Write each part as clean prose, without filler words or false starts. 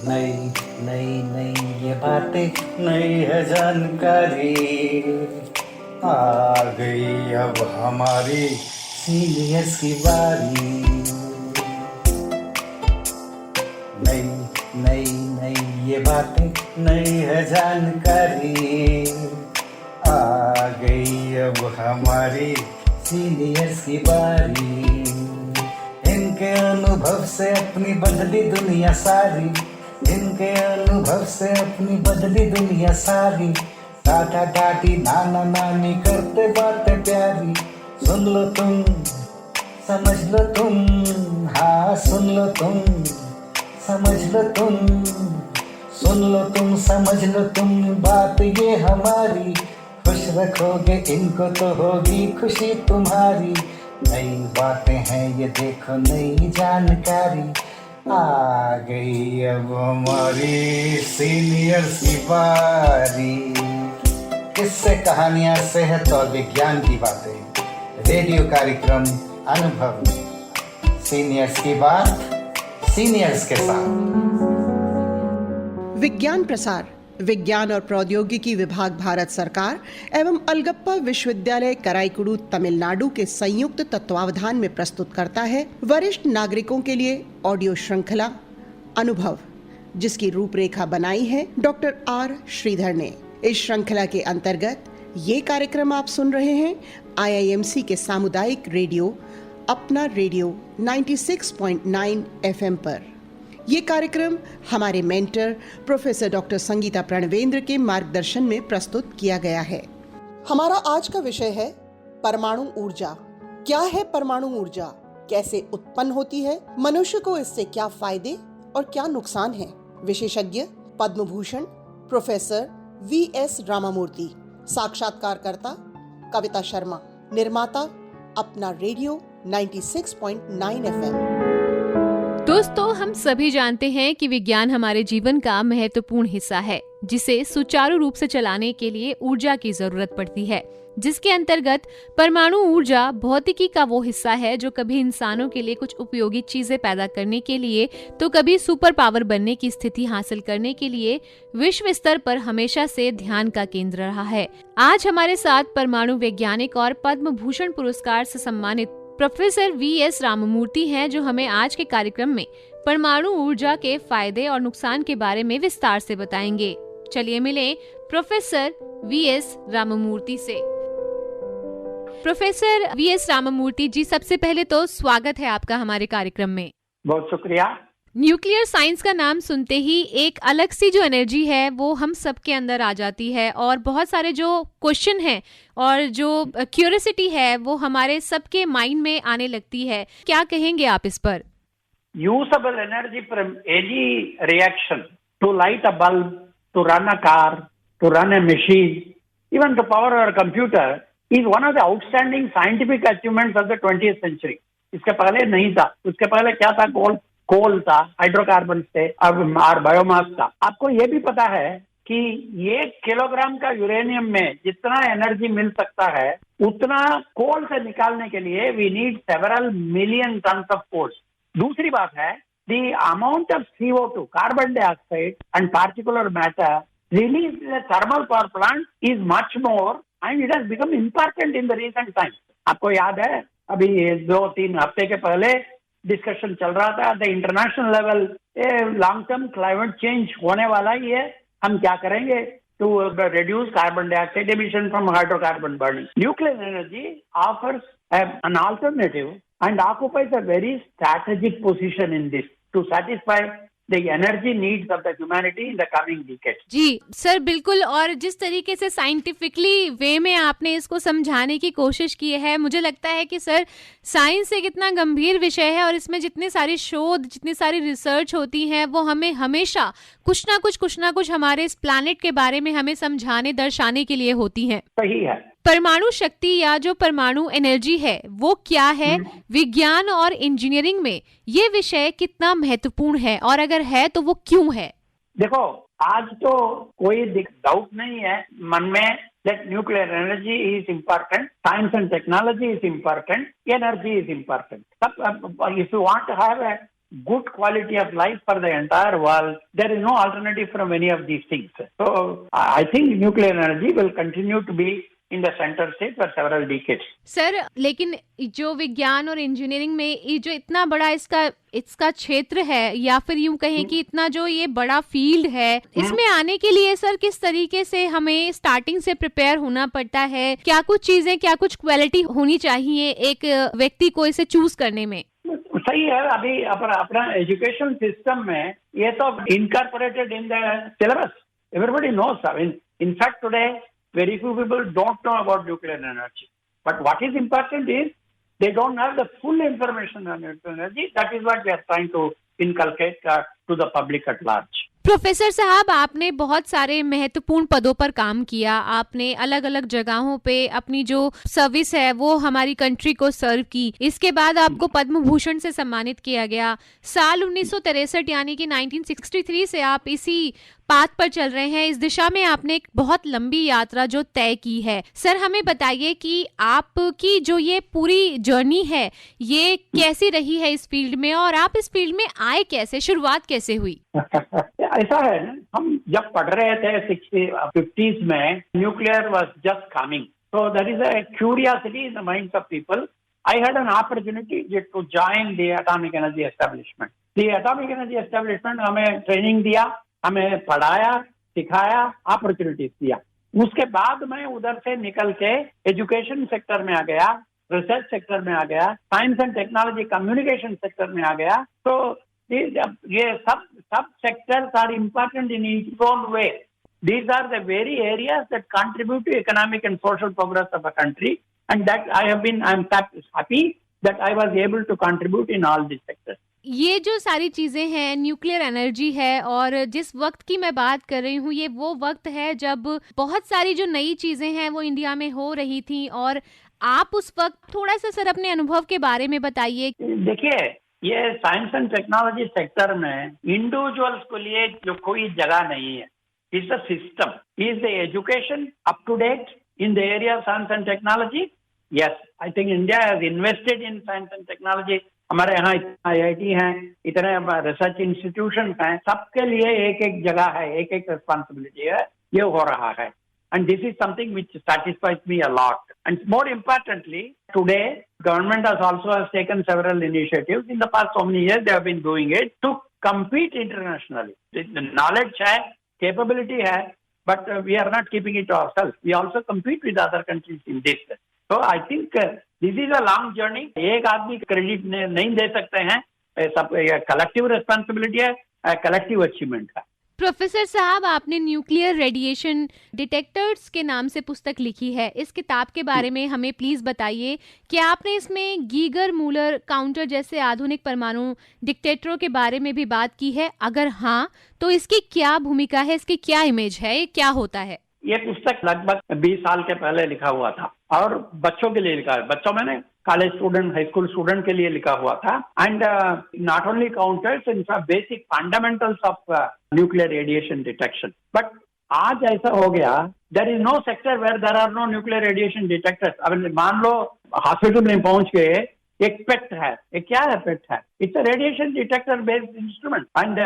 नई नई नई ये बातें नई है जानकारी। आ गई अब हमारी सीनियर्स की बारी। नई नई नई ये बातें नई है जानकारी। आ गई अब हमारी सीनियर्स की बारी। इनके अनुभव से अपनी बदली दुनिया सारी। इनके अनुभव से अपनी बदली दुनिया सारी। टाटा टाटी नाना नानी करते बातें प्यारी। सुन लो तुम, समझ लो तुम, हाँ सुन लो तुम, समझ लो तुम, सुन लो तुम, समझ लो तुम, बात ये हमारी। खुश रखोगे इनको तो होगी खुशी तुम्हारी। नई बातें हैं ये देखो नई जानकारी। आ गई अब हमारी सीनियर्स की बारी। किस्से कहानियां सेहत और विज्ञान की बातें, रेडियो कार्यक्रम अनुभव में सीनियर्स की बात सीनियर्स के साथ। विज्ञान प्रसार विज्ञान और प्रौद्योगिकी विभाग भारत सरकार एवं अलगप्पा विश्वविद्यालय कराईकुडू तमिलनाडु के संयुक्त तत्वावधान में प्रस्तुत करता है वरिष्ठ नागरिकों के लिए ऑडियो श्रृंखला अनुभव, जिसकी रूपरेखा बनाई है डॉक्टर आर श्रीधर ने। इस श्रृंखला के अंतर्गत ये कार्यक्रम आप सुन रहे हैं IIMC के सामुदायिक रेडियो अपना रेडियो 96.9 FM पर। ये कार्यक्रम हमारे mentor professor doctor Sangeeta Pranvendra के मार्गदर्शन में प्रस्तुत किया गया है। हमारा आज का विषय है परमाणु ऊर्जा। क्या है परमाणु ऊर्जा, कैसे उत्पन्न होती है, मनुष्य को इससे क्या फायदे और क्या नुकसान है। विशेषज्ञ पद्म भूषण प्रोफेसर VS रामामूर्ति, साक्षात्कारकर्ता कविता शर्मा, निर्माता अपना रेडियो 96.9 FM। दोस्तों, हम सभी जानते हैं कि विज्ञान हमारे जीवन का महत्वपूर्ण हिस्सा है, जिसे सुचारू रूप से चलाने के लिए ऊर्जा की जरूरत पड़ती है, जिसके अंतर्गत परमाणु ऊर्जा भौतिकी का वो हिस्सा है जो कभी इंसानों के लिए कुछ उपयोगी चीजें पैदा करने के लिए तो कभी सुपर पावर बनने की स्थिति हासिल करने के लिए विश्व स्तर पर हमेशा से ध्यान का केंद्र रहा है। आज हमारे साथ परमाणु वैज्ञानिक और पद्म भूषण पुरस्कार से सम्मानित प्रोफेसर VS रामामूर्ति हैं, जो हमें आज के कार्यक्रम में परमाणु ऊर्जा के फायदे और नुकसान के बारे में विस्तार से बताएंगे। चलिए मिलें प्रोफेसर VS रामामूर्ति से। प्रोफेसर VS रामामूर्ति जी, सबसे पहले तो स्वागत है आपका हमारे कार्यक्रम में। बहुत शुक्रिया। न्यूक्लियर साइंस का नाम सुनते ही एक अलग सी जो एनर्जी है वो हम सबके अंदर आ जाती है, और बहुत सारे जो क्वेश्चन हैं और जो क्यूरियोसिटी है वो हमारे सबके माइंड में आने लगती है। क्या कहेंगे आप इस पर? Usable energy from any reaction to light a bulb, to run a car, to run a machine, even to power our computer is one of the outstanding scientific achievements of the 20th century. इसके पहले नहीं था। उसके पहले क्या था? कोल था, hydrocarbon थे और बायोमास था। आपको ये भी पता है कि 1 किलोग्राम का यूरेनियम में जितना एनर्जी मिल सकता है उतना कोल से निकालने के लिए we need several million tons of coal. दूसरी बात है, the amount of CO2, carbon dioxide and particular matter release in the thermal power plant is much more and it has become important in the recent times. आपको याद है अभी 2-3 हफ्ते के पहले डिस्कशन चल रहा था the international level, long term climate change होने वाला ही है, हम क्या करेंगे to reduce carbon dioxide emission from hydrocarbon burning. Nuclear energy offers an alternative and occupies a very strategic position in this to satisfy the energy needs of the humanity in the coming decades. जी sir, बिल्कुल। और जिस तरीके से scientifically वे में आपने इसको समझाने की कोशिश की है, मुझे लगता है कि सर साइंस एक इतना गंभीर विषय है और इसमें जितनी सारी शोध, जितनी सारी रिसर्च होती हैं वो हमें हमेशा कुछ ना कुछ हमारे इस प्लैनेट के बारे में हमें समझाने दर्शाने के लिए होती हैं। सही है। परमाणु शक्ति या जो परमाणु एनर्जी है वो क्या है, विज्ञान और इंजीनियरिंग में ये विषय कितना महत्वपूर्ण है, और अगर है तो वो क्यों है? देखो, आज तो कोई डाउट नहीं है मन में that nuclear energy is important, science and technology is important, energy is important. If you want to have a good quality of life for the entire world. There is no alternative from any of these things. So I think nuclear energy will continue to be in the center stage for several decades. Sir, लेकिन जो विज्ञान और engineering में ये जो इतना बड़ा इसका क्षेत्र है, या फिर यूं कहें कि इतना जो ये बड़ा फील्ड है, इसमें आने के लिए सर किस तरीके से हमें स्टार्टिंग से प्रिपेयर होना पड़ता है? क्या कुछ चीजें, क्या कुछ क्वालिटी होनी चाहिए एक व्यक्ति को इसे चूज करने में? सही है। अभी अपना एजुकेशन सिस्टम में ये तो incorporated in the syllabus. Everybody knows. In fact, today very few people don't know about nuclear energy. But what is important is they don't have the full information on nuclear energy. That is what we are trying to inculcate to the public at large. Professor साहब, आपने बहुत सारे महत्वपूर्ण पदों पर काम किया, आपने अलग अलग जगहों पे अपनी जो सर्विस है वो हमारी कंट्री को सर्व की। इसके बाद आपको पद्म भूषण से सम्मानित किया गया। साल 1963 यानी कि 1963 से आप इसी पाथ पर चल रहे हैं। इस दिशा में आपने एक बहुत लंबी यात्रा जो तय की है। सर, हमें बताइए कि आपकी जो ये पूरी जर्नी है ये कैसी रही है इस फील्ड में, और आप इस फील्ड में आए कैसे, शुरुआत कैसे हुई? ऐसा है, हम जब पढ़ रहे थे 50s में, nuclear was just coming, so there is a curiosity in the minds of people. I had an opportunity to join the atomic energy establishment. The atomic energy establishment हमें ट्रेनिंग दिया, हमें पढ़ाया, सिखाया, अपॉर्चुनिटीज दिया. उसके बाद मैं उधर से निकल के एजुकेशन सेक्टर में आ गया, रिसर्च सेक्टर में आ गया, science and technology communication sector में आ गया. तो ये सब sectors are important in its own way. These are the very areas that contribute to economic and social progress of a country, and that I am happy that I was able to contribute in all these sectors. ये जो सारी चीजें हैं, nuclear energy है, और जिस वक्त की मैं बात कर रही हूँ ये वो वक्त है जब बहुत सारी जो नई चीजें हैं वो इंडिया में हो रही थी, और आप उस वक्त थोड़ा सा सर अपने अनुभव के बारे में बताइए. देखिए, ये साइंस एंड टेक्नोलॉजी सेक्टर में इंडिविजुअल्स के लिए जो कोई जगह नहीं है. It's the system. Is the education up to date in the area of science and technology? Yes, I think India has invested in science and technology. हमारे यहाँ इतना IIT हैं, इतने रिसर्च इंस्टीट्यूशन हैं, सबके लिए एक एक जगह है, एक एक रिस्पॉन्सिबिलिटी है. ये हो रहा है, and this is something which satisfies me a lot. And more importantly, today government has also taken several initiatives. In the past so many years they have been doing it to compete internationally. The knowledge hai, capability hai, but we are not keeping it to ourselves. We also compete with other countries in this. So I think this is a long journey. एक आदमी credit नहीं दे सकते हैं. सब collective responsibility है, collective achievement है. Professor साहब, आपने न्यूक्लियर रेडिएशन डिटेक्टर्स के नाम से पुस्तक लिखी है. इस किताब के बारे में हमें प्लीज बताइए कि आपने इसमें गीगर मूलर काउंटर जैसे आधुनिक परमाणु डिटेक्टरों के बारे में भी बात की है. अगर हाँ, तो इसकी क्या भूमिका है, इसकी क्या इमेज है, क्या होता है? ये पुस्तक लगभग 20 साल के पहले लिखा हुआ था, और बच्चों के लिए लिखा है. बच्चों मैंने college student, high school student के लिए लिखा हुआ था. And not only counters, in basic fundamentals of nuclear radiation detection. But आज ऐसा हो गया, there is no sector where there are no nuclear radiation detectors. अब मान लो हॉस्पिटल में पहुंच के एक पेट है. एक क्या है पेट है? It's a radiation detector based instrument, and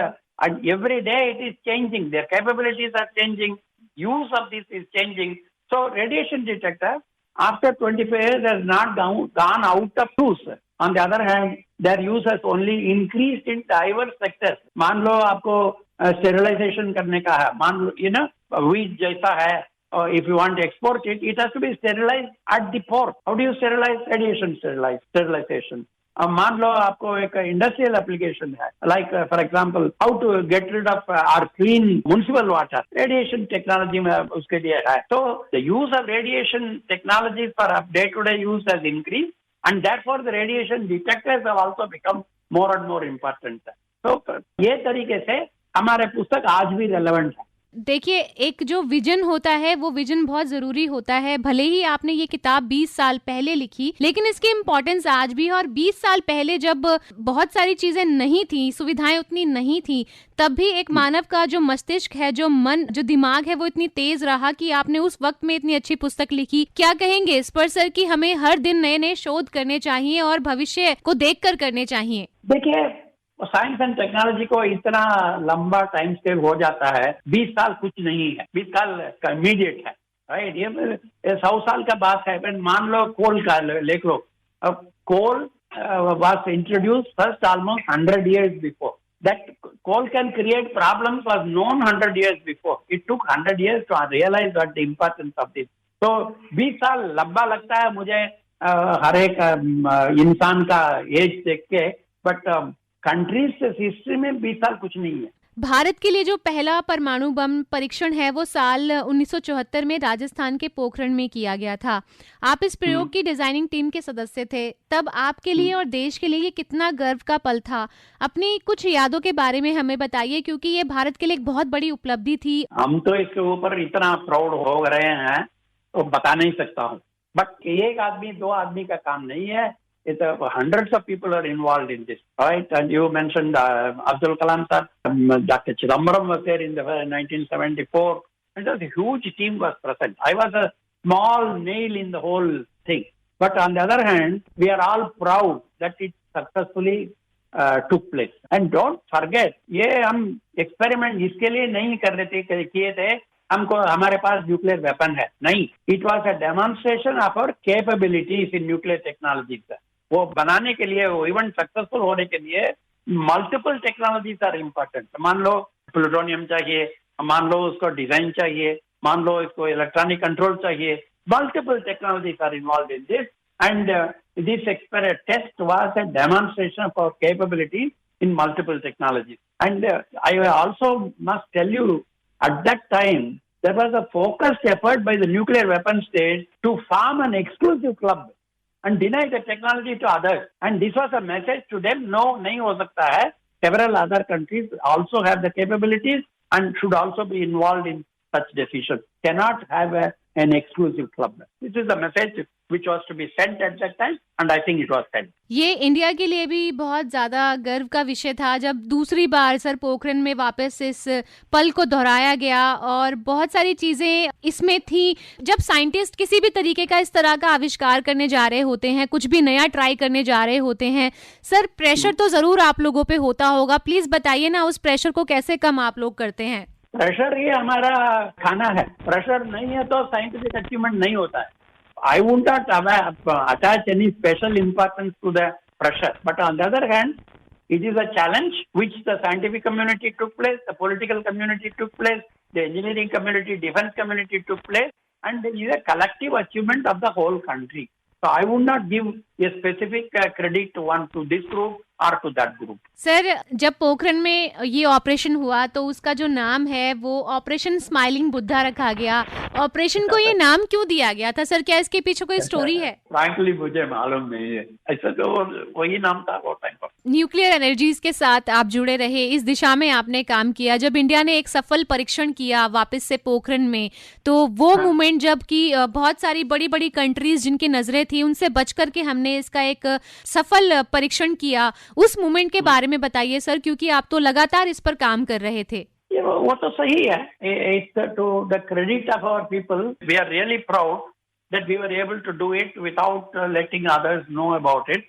every day it is changing, their capabilities are changing, use of this is changing. So radiation detector after 25 years has not gone out of use. On the other hand, their use has only increased in diverse sectors. मान लो आपको sterilization करने का है, मान लो wheat जैसा है, if you want to export it, it has to be sterilized at the port. How do you sterilize? Radiation sterilization. मान लो आपको एक इंडस्ट्रियल एप्लीकेशन है, like for example how to get rid of or clean municipal water, radiation technology में उसके लिए है. तो the use of radiation technology for day to day use has increase, and therefore the radiation detectors have also become more and more important. तो ये तरीके से हमारे पुस्तक आज भी रेलेवेंट है. देखिए, एक जो विजन होता है वो विजन बहुत जरूरी होता है. भले ही आपने ये किताब 20 साल पहले लिखी, लेकिन इसकी इम्पोर्टेंस आज भी है. और 20 साल पहले जब बहुत सारी चीजें नहीं थी, सुविधाएं उतनी नहीं थी, तब भी एक मानव का जो मस्तिष्क है, जो मन, जो दिमाग है, वो इतनी तेज रहा कि आपने उस वक्त में इतनी अच्छी पुस्तक लिखी. क्या कहेंगे इस पर सर कि हमें हर दिन नए नए शोध करने चाहिए और भविष्य को देख कर करने चाहिए? देखिए, और साइंस एंड टेक्नोलॉजी को इतना लंबा टाइम स्केल हो जाता है, 20 साल कुछ नहीं है, 20 साल इमीडिएट है, राइट। ये 100 साल का बात है। मान लो कोल का लेख लो, अब कोल was introduced first almost 100 years before. That coal can create problems was known 100 years before. It took 100 years to realize what the importance of this. तो 20 साल लंबा लगता है मुझे हर एक इंसान का एज देख के, बट कंट्रीज हिस्ट्री में 20 साल कुछ नहीं है। भारत के लिए जो पहला परमाणु बम परीक्षण है वो साल 1974 में राजस्थान के पोखरण में किया गया था। आप इस प्रयोग की डिजाइनिंग टीम के सदस्य थे। तब आपके लिए और देश के लिए ये कितना गर्व का पल था? अपनी कुछ यादों के बारे में हमें बताइए, क्योंकि ये भारत के लिए एक बहुत बड़ी उपलब्धि थी। हम तो इसके ऊपर इतना प्राउड हो रहे हैं तो बता नहीं सकता हूँ, बट एक आदमी दो आदमी का काम नहीं है। It's hundreds of people are involved in this, right? And you mentioned Abdul Kalam sir, Dr. Chidambaram was there in the 1974, and a huge team was present. I was a small nail in the whole thing. But on the other hand, we are all proud that it successfully took place. And don't forget, ये हम experiment इसके लिए नहीं कर रहे थे, किए थे हमको हमारे पास न्यूक्लियर वेपन है, नहीं। It was a demonstration of our capabilities in nuclear technologies. वो बनाने के लिए, वो इवेंट सक्सेसफुल होने के लिए मल्टीपल टेक्नोलॉजीज आर इम्पोर्टेंट। मान लो प्लूटोनियम चाहिए, मान लो उसको डिजाइन चाहिए, मान लो इसको इलेक्ट्रॉनिक कंट्रोल चाहिए, multiple technologies are involve in this, and this test was a demonstration of our capability in multiple technologies. And I also must tell you, at that time there was a focused effort by the nuclear weapon states to form an exclusive club and deny the technology to others, and this was a message to them, no, nahi ho sakta hai, several other countries also have the capabilities and should also be involved in such decisions, cannot have an exclusive club. This is the message which was to be sent at that time, and I think it was sent. ये India के लिए भी बहुत ज्यादा गर्व का विषय था जब दूसरी बार सर पोखरण में वापस इस पल को दोहराया गया, और बहुत सारी चीजें इसमें थी। जब साइंटिस्ट किसी भी तरीके का इस तरह का आविष्कार करने जा रहे होते हैं, कुछ भी नया ट्राई करने जा रहे होते हैं, सर प्रेशर तो जरूर आप लोगों पे होता होगा। प्लीज बताइए ना, उस प्रेशर को कैसे कम आप लोग करते हैं? प्रेशर ये हमारा खाना है। प्रेशर नहीं है तो साइंटिफिक अचीवमेंट नहीं होता है। I would not attach any special importance to the pressure. But on the other hand, it is a challenge which the scientific community took place, the political community took place, the engineering community, defense community took place, and it is a collective achievement of the whole country. So I would not give a specific credit to this group or to that group. Sir, जब पोखरण में ये operation हुआ तो उसका जो नाम है वो ऑपरेशन स्माइलिंग बुद्धा रखा गया। ऑपरेशन को ये नाम क्यों दिया गया था सर? क्या इसके पीछे कोई स्टोरी है? फ्रैंकली मुझे मालूम नहीं है, ऐसा तो वही नाम था वो टाइम पर। न्यूक्लियर एनर्जीज के साथ आप जुड़े रहे, इस दिशा में आपने काम किया। जब इंडिया ने एक सफल परीक्षण किया वापस से पोखरण में, तो वो मोमेंट जब कि बहुत सारी बड़ी बड़ी कंट्रीज जिनकी नजरें थी उनसे बच करके हमने इसका एक सफल परीक्षण किया, उस मोमेंट के बारे में बताइए सर, क्योंकि आप तो लगातार इस पर काम कर रहे थे। वो तो सही है। It's to the credit of our people. We are really proud that we were able to do it without letting others know about it.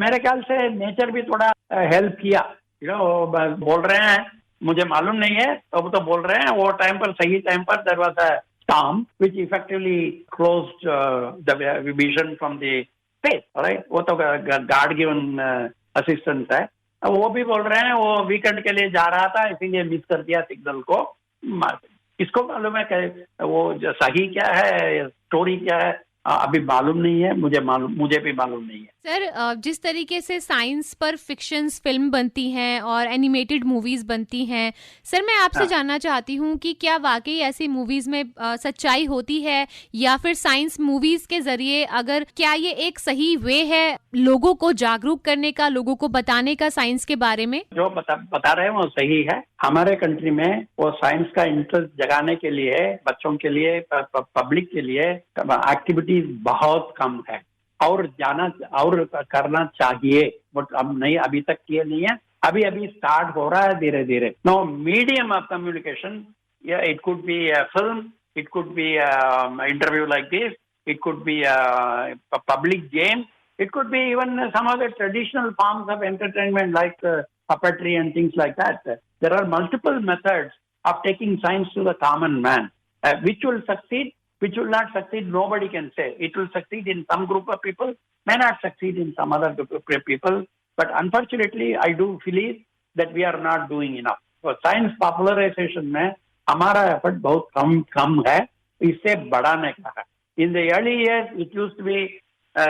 मेरे ख्याल से नेचर भी थोड़ा हेल्प किया। बोल रहे हैं, मुझे मालूम नहीं है, अब तो बोल रहे हैं वो टाइम पर, सही टाइम पर there was a storm which effectively closed the vision from the space. Right? वो तो God given assistance है। वो भी बोल रहे हैं वो वीकेंड के लिए जा रहा था, इसीलिए मिस कर दिया सिग्नल को। इसको मालूम है कि वो सही क्या है, स्टोरी क्या है, अभी मालूम नहीं है, मुझे भी मालूम नहीं है। सर, जिस तरीके से साइंस पर फिक्शंस फिल्म बनती हैं और एनिमेटेड मूवीज बनती हैं, सर मैं आपसे जानना चाहती हूँ कि क्या वाकई ऐसी मूवीज में सच्चाई होती है, या फिर साइंस मूवीज के जरिए अगर क्या ये एक सही वे है लोगों को जागरूक करने का, लोगों को बताने का साइंस के बारे में? जो बता रहे हैं वो सही है। हमारे कंट्री में वो साइंस का इंटरेस्ट जगाने के लिए, बच्चों के लिए, पब्लिक के लिए एक्टिविटीज बहुत कम है, और करना चाहिए, बट अब नहीं, अभी तक किए नहीं है। अभी स्टार्ट हो रहा है धीरे धीरे। No medium of communication, it could be film, it could be interview like this, it could be public game, it could be even some of the traditional forms of entertainment like puppetry and things like that. There are multiple methods of taking science to the common man. Which will succeed, which will not succeed, nobody can say. It will succeed in some group of people, may not succeed in some other group of people. But unfortunately, I do believe that we are not doing enough. So science popularization में हमारा effort बहुत कम है, इसे बढ़ाने का है. In the early years, it used to be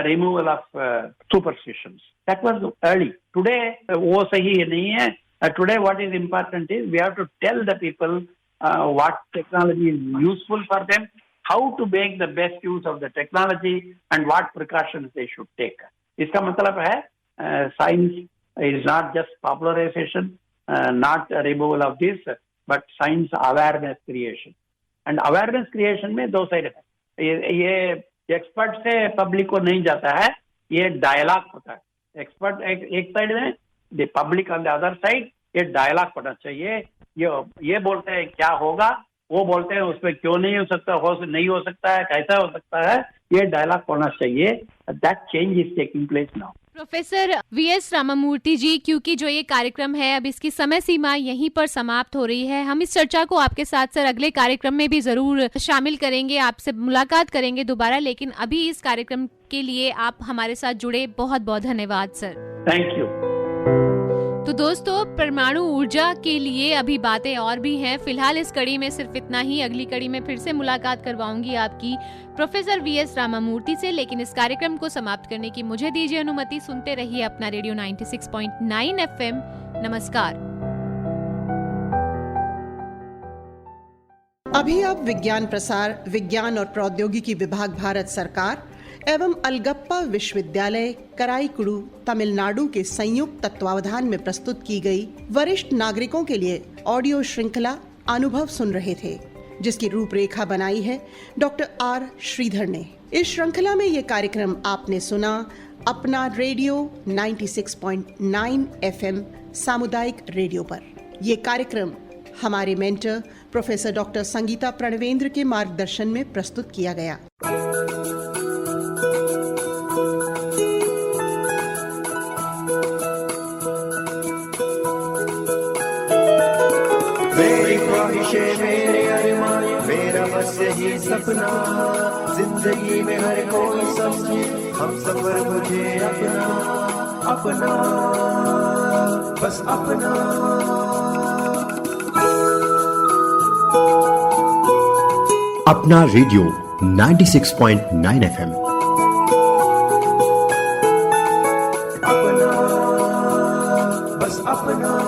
removal of superstitions. That was early. Today, वो सही नहीं है. Today, what is important is we have to tell the people what technology is useful for them, how to make the best use of the technology, and what precautions they should take. इसका मतलब है science is not just popularization, not a removal of this, but science awareness creation. And awareness creation में दो side है. ये expert से public को नहीं जाता है, ये डायलॉग होता है. एक्सपर्ट एक साइड में, the public on the other side, ये डायलॉग होना चाहिए. ये बोलते हैं क्या होगा, वो बोलते हैं उसमें क्यों नहीं हो सकता, नहीं हो सकता है, कैसा हो सकता है, ये डायलॉग होना चाहिए. That change is taking place now. Professor V S Ramamurthy ji, क्योंकि जो ये कार्यक्रम है अब इसकी समय सीमा यहीं पर समाप्त हो रही है. हम इस चर्चा को आपके साथ सर अगले कार्यक्रम में भी जरूर शामिल करेंगे, आपसे मुलाकात करेंगे दोबारा. लेकिन अभी इस कार्यक्रम के लिए आप हमारे साथ जुड़े, बहुत बहुत धन्यवाद सर. Thank you. तो दोस्तों, परमाणु ऊर्जा के लिए अभी बातें और भी हैं. फिलहाल इस कड़ी में सिर्फ इतना ही. अगली कड़ी में फिर से मुलाकात करवाऊंगी आपकी प्रोफेसर वीएस रामामूर्ति से. लेकिन इस कार्यक्रम को समाप्त करने की मुझे दीजिए अनुमति. सुनते रहिए अपना रेडियो 96.9 FM. नमस्कार. अभी आप विज्ञान प्रसार, विज्ञान और प्रौद्योगिकी विभाग, भारत सरकार एवं अलगप्पा विश्वविद्यालय कराईकुड़ू, तमिलनाडु के संयुक्त तत्वावधान में प्रस्तुत की गई वरिष्ठ नागरिकों के लिए ऑडियो श्रृंखला अनुभव सुन रहे थे, जिसकी रूपरेखा बनाई है डॉक्टर आर श्रीधर ने. इस श्रृंखला में ये कार्यक्रम आपने सुना अपना रेडियो 96.9 FM सामुदायिक रेडियो पर. ये कार्यक्रम हमारे mentor professor doctor Sangeeta Pranvendra के मार्गदर्शन में प्रस्तुत किया गया. मेरी ख्वाहिशें, मेरे अरमान, मेरा बस यही सपना, जिंदगी में हर कोई समझे हम सफर मुझे अपना, अपना, बस अपना. अपना रेडियो 96.9 FM. अपना, बस अपना.